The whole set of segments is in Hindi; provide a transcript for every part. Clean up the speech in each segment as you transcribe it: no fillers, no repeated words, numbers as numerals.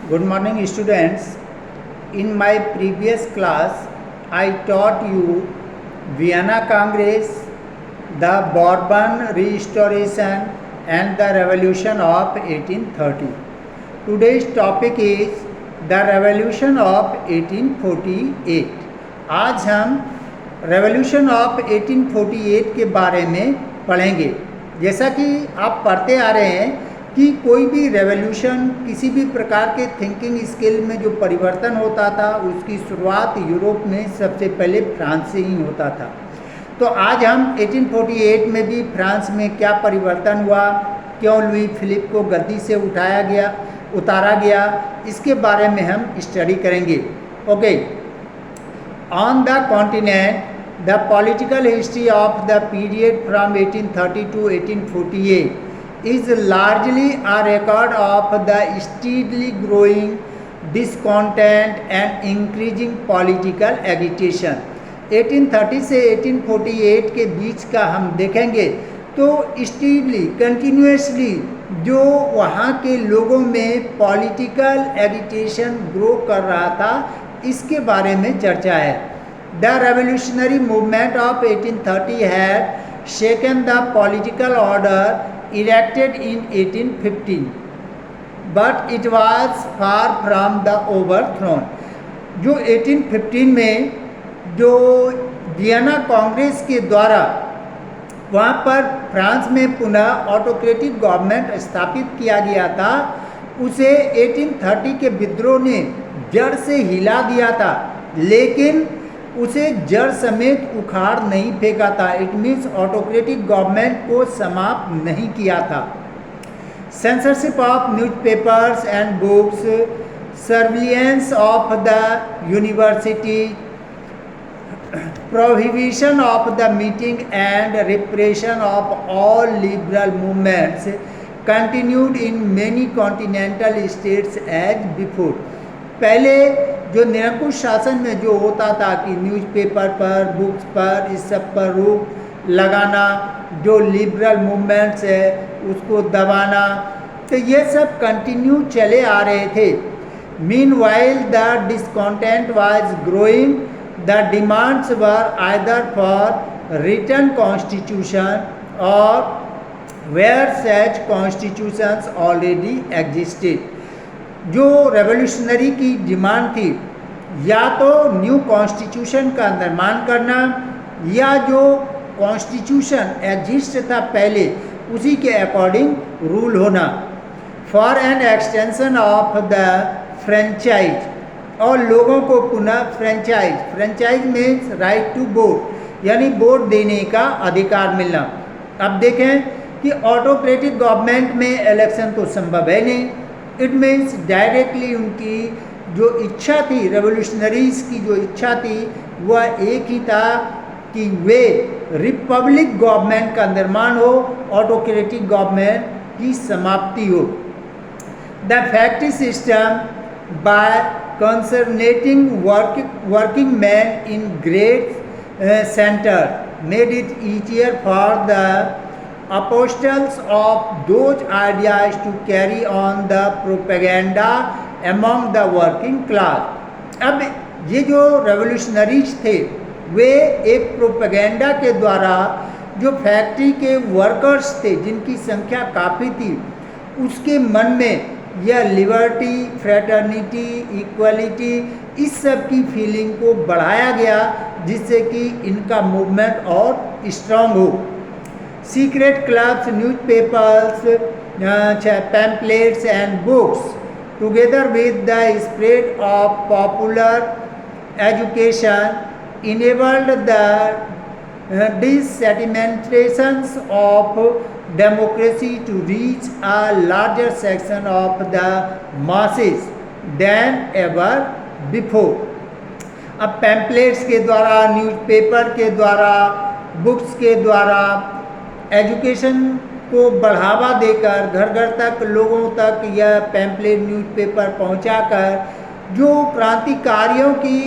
Good morning, students. In my previous class, I taught you Vienna Congress, the Bourbon Restoration, and the Revolution of 1830. Today's topic is the Revolution of 1848. आज हम रेवोल्यूशन ऑफ 1848 के बारे में पढ़ेंगे। जैसा कि आप पढ़ते आ रहे हैं कि कोई भी रेवोल्यूशन, किसी भी प्रकार के थिंकिंग स्किल में जो परिवर्तन होता था, उसकी शुरुआत यूरोप में सबसे पहले फ्रांस से ही होता था। तो आज हम 1848 में भी फ्रांस में क्या परिवर्तन हुआ, क्यों लुई फिलिप को गद्दी से उतारा गया, इसके बारे में हम स्टडी करेंगे। Okay, on the continent the political history of the period from 1830 to 1848 is largely a record of the steadily growing discontent and increasing political agitation। 1830 से 1848 के बीच का हम देखेंगे तो स्टीडली कंटिन्यूसली जो वहाँ के लोगों में पॉलिटिकल एजिटेशन ग्रो कर रहा था, इसके बारे में चर्चा है। The revolutionary movement of 1830 had shaken the political order erected in 1815, but it was far from the overthrown। जो 1815 में जो वियना कांग्रेस के द्वारा वहाँ पर फ्रांस में पुनः ऑटोक्रेटिक गवर्नमेंट स्थापित किया गया था, उसे 1830 के विद्रोह ने जड़ से हिला दिया था, लेकिन उसे जड़ समेत उखाड़ नहीं फेंका था। इट मीन्स ऑटोक्रेटिक गवर्नमेंट को समाप्त नहीं किया था। Censorship of newspapers and books, surveillance of the university, prohibition of the meeting and repression of all liberal movements continued in many continental states as before. पहले जो निरंकुश शासन में जो होता था कि न्यूज़पेपर पर, बुक्स पर, इस सब पर रोक लगाना, जो लिबरल मूवमेंट्स है उसको दबाना, तो ये सब कंटिन्यू चले आ रहे थे। Meanwhile the discontent was growing, the demands were either for written constitution और where such constitutions already existed. जो रेवोल्यूशनरी की डिमांड थी, या तो न्यू कॉन्स्टिट्यूशन का निर्माण करना, या जो कॉन्स्टिट्यूशन एग्जिस्ट था पहले उसी के अकॉर्डिंग रूल होना। For an extension of the franchise, और लोगों को पुनः franchise means right to vote, यानी वोट देने का अधिकार मिलना। अब देखें कि ऑटोक्रेटिक गवर्नमेंट में इलेक्शन तो संभव है नहीं। इट मीन्स डायरेक्टली उनकी जो इच्छा थी, रेवोल्यूशनरीज की जो इच्छा थी, वह एक ही था कि वे रिपब्लिक गवर्नमेंट का निर्माण हो, ऑटोक्रेटिक गवर्नमेंट की समाप्ति हो। The factory system by concentrating working man in great centre made it easier for the apostles of those ideas to carry on the propaganda among the working class। अब ये जो रेवोल्यूशनरीज थे, वे एक प्रोपेगेंडा के द्वारा जो फैक्ट्री के वर्कर्स थे, जिनकी संख्या काफ़ी थी, उसके मन में यह लिबर्टी, फ्रेटर्निटी, इक्वलिटी, इस सब की फीलिंग को बढ़ाया गया, जिससे कि इनका मूवमेंट और स्ट्रांग हो। Secret clubs, newspapers, pamphlets and books, together with the spread of popular education, enabled the disseminations of democracy to reach a larger section of the masses than ever before। अब पैम्पलेट्स के द्वारा, न्यूज़पेपर के द्वारा, बुक्स के द्वारा एजुकेशन को बढ़ावा देकर घर घर तक, लोगों तक यह पैम्पलेट, न्यूज़पेपर पहुंचाकर जो क्रांतिकारियों की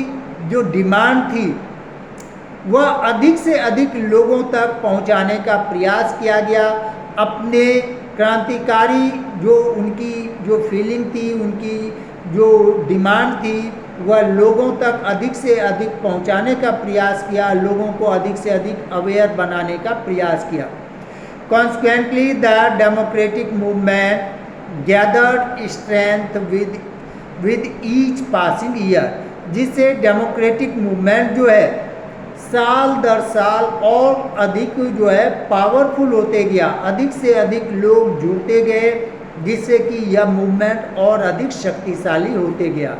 जो डिमांड थी, वह अधिक से अधिक लोगों तक पहुंचाने का प्रयास किया गया। अपने क्रांतिकारी जो उनकी जो फीलिंग थी, उनकी जो डिमांड थी वह लोगों तक अधिक से अधिक पहुंचाने का प्रयास किया, लोगों को अधिक से अधिक अवेयर बनाने का प्रयास किया। Consequently, the democratic movement gathered strength with each passing year, जिससे डेमोक्रेटिक मूवमेंट जो है साल दर साल और अधिक जो है पावरफुल होते गया, अधिक से अधिक लोग जुड़ते गए, जिससे कि यह मूवमेंट और अधिक शक्तिशाली होते गया।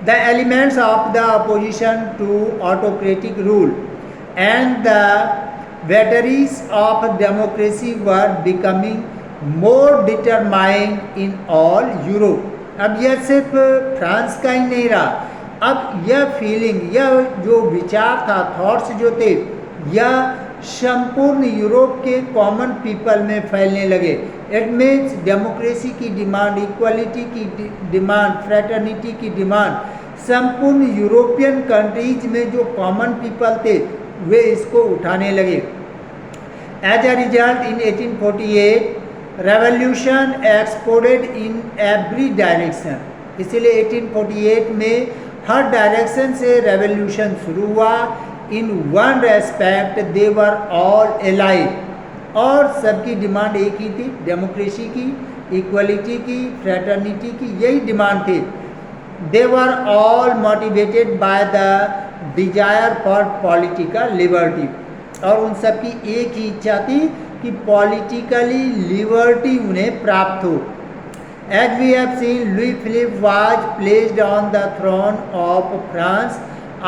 The elements of the opposition to autocratic rule and the vagaries of democracy were becoming more determined in all Europe. अब यह सिर्फ फ्रांस का ही नहीं रहा, अब यह फीलिंग, यह जो विचार था, थॉट्स जो थे, यह संपूर्ण यूरोप के कॉमन पीपल में फैलने लगे। इट मीन्स डेमोक्रेसी की डिमांड, इक्वालिटी की डिमांड, फ्रेटर्निटी की डिमांड संपूर्ण यूरोपियन कंट्रीज में जो कॉमन पीपल थे वे इसको उठाने लगे। As a result in 1848 revolution exploded in every direction. इसलिए 1848 में हर डायरेक्शन से रेवोल्यूशन शुरू हुआ। In one respect they were all alike, और सबकी डिमांड एक ही थी, डेमोक्रेसी की, इक्वलिटी की, फ्रेटर्निटी की, यही डिमांड थी। They were all motivated by the desire for political liberty, और उन सबकी एक ही इच्छा थी कि पॉलिटिकली लिबर्टी उन्हें प्राप्त हो। As we have seen, Louis Philippe was placed on the throne of France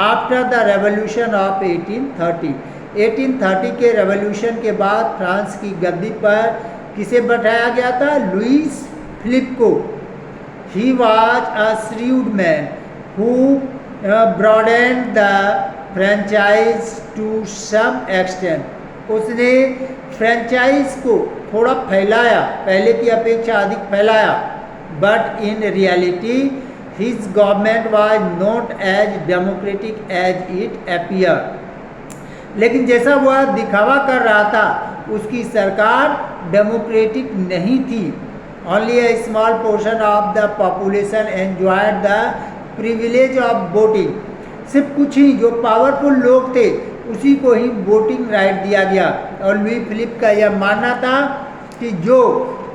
after the revolution of 1830. 1830 के रेवोल्यूशन के बाद फ्रांस की गद्दी पर किसे बैठाया गया था? लुईस फिलिप को। He was a shrewd man who broadened the franchise to some extent. उसने फ्रेंचाइज को थोड़ा फैलाया, पहले की अपेक्षा अधिक फैलाया। But in reality his government was not as democratic as it appear. लेकिन जैसा वह दिखावा कर रहा था, उसकी सरकार डेमोक्रेटिक नहीं थी। Only A small portion of the population enjoyed the privilege of voting. सिर्फ कुछ ही जो पावरफुल लोग थे उसी को ही वोटिंग राइट दिया गया। और लुई फिलिप का यह मानना था कि जो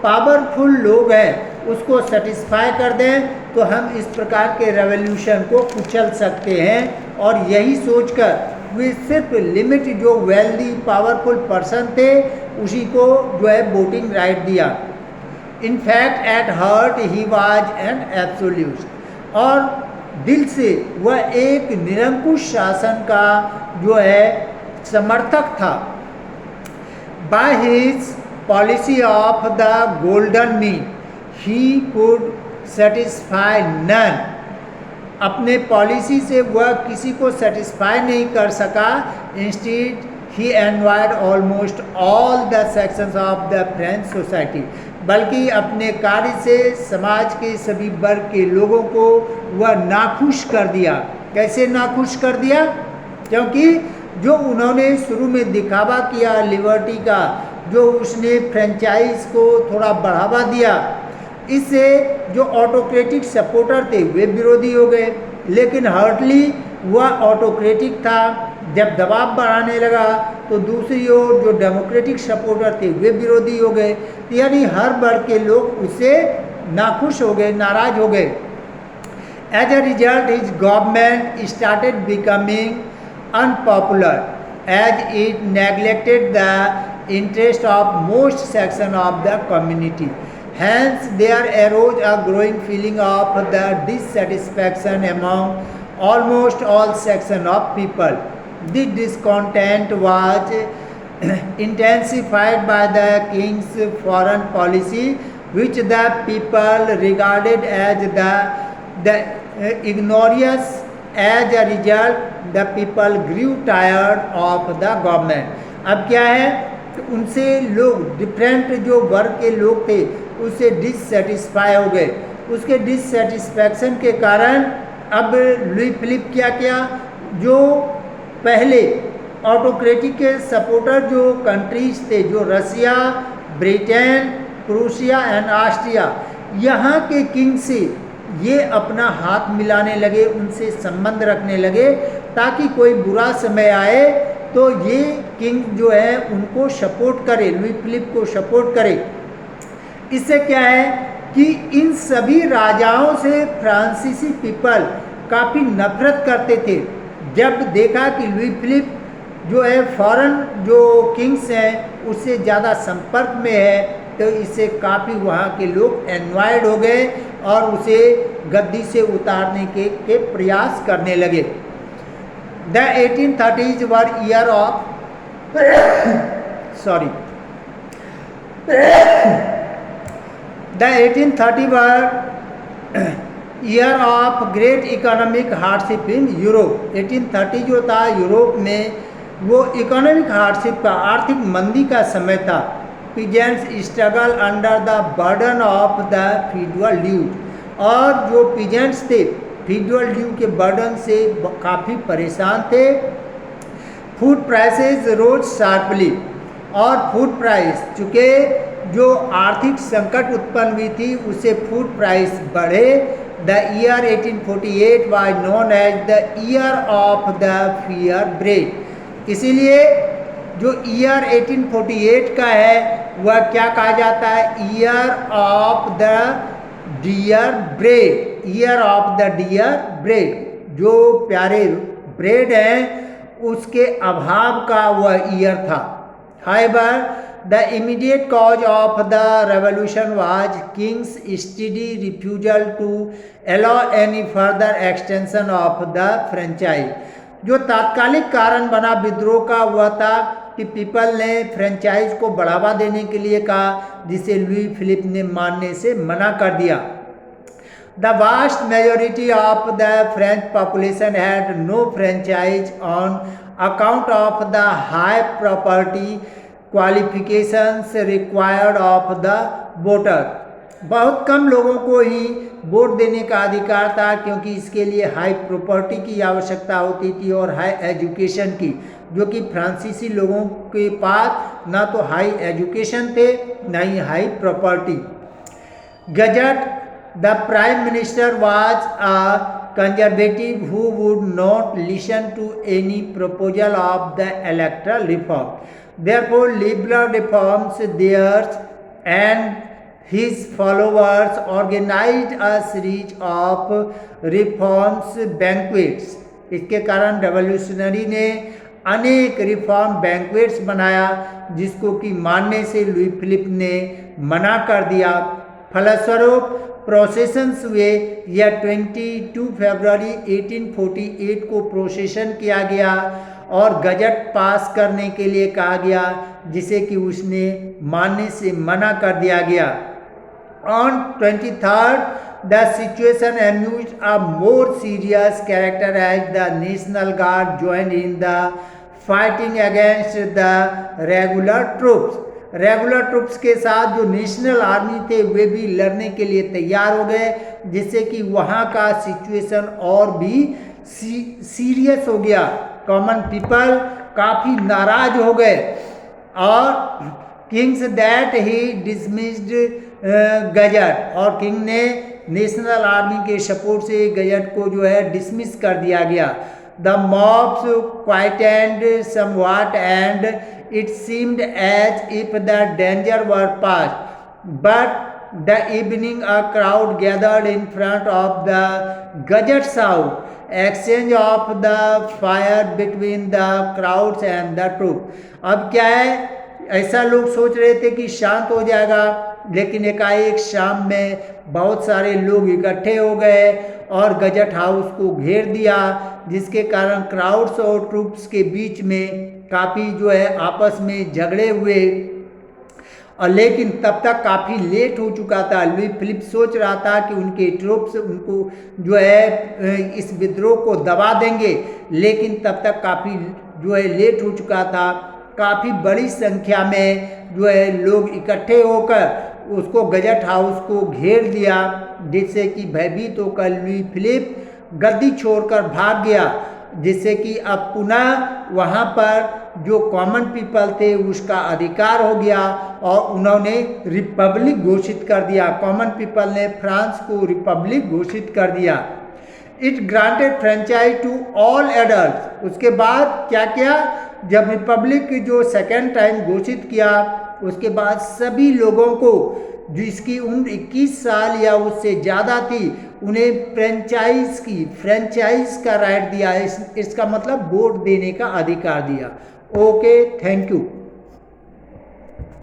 पावरफुल लोग हैं उसको सेटिस्फाई कर दें तो हम इस प्रकार के रेवोल्यूशन को कुचल सकते हैं। और यही सोचकर वे सिर्फ लिमिट जो वेल्दी पावरफुल पर्सन थे उसी को जो है वोटिंग राइट दिया। In fact at heart he was an absolute, और दिल से वह एक निरंकुश शासन का जो है समर्थक था। By his policy of the golden mean he could satisfy none. अपने पॉलिसी से वह किसी को सेटिस्फाई नहीं कर सका। Instead he envied almost all the sections of the French society, बल्कि अपने कार्य से समाज के सभी वर्ग के लोगों को वह नाखुश कर दिया। कैसे नाखुश कर दिया? क्योंकि जो उन्होंने शुरू में दिखावा किया लिबर्टी का, जो उसने फ्रेंचाइज को थोड़ा बढ़ावा दिया, इससे जो ऑटोक्रेटिक सपोर्टर थे वे विरोधी हो गए। लेकिन हार्टली वह ऑटोक्रेटिक था, जब दबाव बढ़ाने लगा तो दूसरी ओर जो डेमोक्रेटिक सपोर्टर थे वे विरोधी हो गए। यानी हर वर्ग के लोग उससे नाखुश हो गए, नाराज हो गए। As a result his government started becoming unpopular as it neglected the interest of most section of the community. Hence there arose a growing feeling of the dissatisfaction among almost all section of people. This discontent was intensified by the king's foreign policy, which the people regarded as the ignominious. As a result, the people grew tired of the government. अब क्या है कि उनसे लोग, डिफरेंट जो वर्ग के लोग थे उससे डिससेटिस्फाई हो गए। उसके डिससेटिस्फैक्शन के कारण अब लुई फिलिप क्या किया, जो पहले ऑटोक्रेटिक के सपोर्टर जो कंट्रीज थे, जो रसिया, ब्रिटेन, प्रूसिया एंड ऑस्ट्रिया, यहाँ के किंग से ये अपना हाथ मिलाने लगे, उनसे संबंध रखने लगे, ताकि कोई बुरा समय आए तो ये किंग जो है उनको सपोर्ट करे, लुई फिलिप को सपोर्ट करे। इससे क्या है कि इन सभी राजाओं से फ्रांसीसी पीपल काफ़ी नफरत करते थे। जब देखा कि लुई फिलिप जो है फॉरेन जो किंग्स हैं उससे ज़्यादा संपर्क में है, तो इससे काफ़ी वहाँ के लोग एनवायड हो गए और उसे गद्दी से उतारने के प्रयास करने लगे। The 1830s were year of sorry the 1830 were year of great economic hardship in Europe. 1830 जो था यूरोप में वो इकोनॉमिक हार्डशिप का, आर्थिक मंदी का समय था। Peasants struggle under the burden of the feudal due, और जो पीजेंट्स थे फीडुअल ड्यू के बर्डन से काफ़ी परेशान थे। फूड प्राइसेस रोज शार्पली, और फूड प्राइस चूँकि जो आर्थिक संकट उत्पन्न हुई थी उससे फूड प्राइस बढ़े। The year 1848 was known as the year of the fear bread. इसीलिए जो ईयर 1848 का है वह क्या कहा जाता है, year of the dear bread, year of the dear bread. जो प्यारे ब्रेड हैं उसके अभाव का वह ईयर था। However the immediate cause of the revolution was king's study refusal to allow any further extension of the franchise. जो तात्कालिक कारण बना विद्रोह का वह था कि पीपल ने फ्रेंचाइज को बढ़ावा देने के लिए कहा, जिसे लुई फिलिप ने मानने से मना कर दिया। The vast majority of the French population had no franchise on account of the high property qualifications required of the voter. बहुत कम लोगों को ही वोट देने का अधिकार था, क्योंकि इसके लिए हाई प्रॉपर्टी की आवश्यकता होती थी और हाई एजुकेशन की, जो कि फ्रांसीसी लोगों के पास ना तो हाई एजुकेशन थे ना ही high property. Guizot the prime minister was a conservative who would not listen to any proposal of the electoral reform. Therefore liberal reforms Thiers and his followers organized a series of reforms banquets। इसके कारण रेवोल्यूशनरी ने अनेक रिफॉर्म बैंक्वेट्स बनाया, जिसको कि मानने से लुई फिलिप ने मना कर दिया। फलस्वरूप प्रोसेशंस हुए, या 22 फरवरी 1848 को प्रोसेशन किया गया और गजट पास करने के लिए कहा गया, जिसे कि उसने मानने से मना कर दिया गया। On 23rd, the situation amused a more serious character as the National Guard joined in the fighting against the regular troops। Regular troops के साथ जो नेशनल आर्मी थे वे भी लड़ने के लिए तैयार हो गए, जिससे कि वहाँ का सिचुएशन और भी सीरियस हो गया। कॉमन पीपल काफ़ी नाराज हो गए और kings that he dismissed Guizot, और किंग ने नेशनल आर्मी के सपोर्ट से गजट को जो है डिसमिस कर दिया गया। The mobs quieted somewhat and it seemed as if the danger were past, but the evening a crowd gathered in front of the Guizot house. Exchange of the fire between the crowds and the troop. अब क्या है, ऐसा लोग सोच रहे थे कि शांत हो जाएगा, लेकिन एकाएक शाम में बहुत सारे लोग इकट्ठे हो गए और गजट हाउस को घेर दिया, जिसके कारण क्राउड्स और ट्रूप्स के बीच में काफ़ी जो है आपस में झगड़े हुए। और लेकिन तब तक काफ़ी लेट हो चुका था। लुई फिलिप सोच रहा था कि उनके ट्रूप्स उनको जो है इस विद्रोह को दबा देंगे, लेकिन तब तक काफ़ी जो है लेट हो चुका था। काफ़ी बड़ी संख्या में जो है लोग इकट्ठे होकर उसको गजट हाउस को घेर दिया, जिससे कि भयभीत होकर लुई फिलिप गद्दी छोड़कर भाग गया जिससे कि अब पुनः वहाँ पर जो कॉमन पीपल थे उसका अधिकार हो गया और उन्होंने रिपब्लिक घोषित कर दिया। कॉमन पीपल ने फ्रांस को रिपब्लिक घोषित कर दिया। It granted franchise to all adult. उसके बाद क्या किया, जब रिपब्लिक जो सेकेंड टाइम घोषित किया उसके बाद सभी लोगों को जिसकी उम्र 21 साल या उससे ज़्यादा थी उन्हें फ्रेंचाइज का राइट दिया। इसका मतलब वोट देने का अधिकार दिया। Okay, thank you.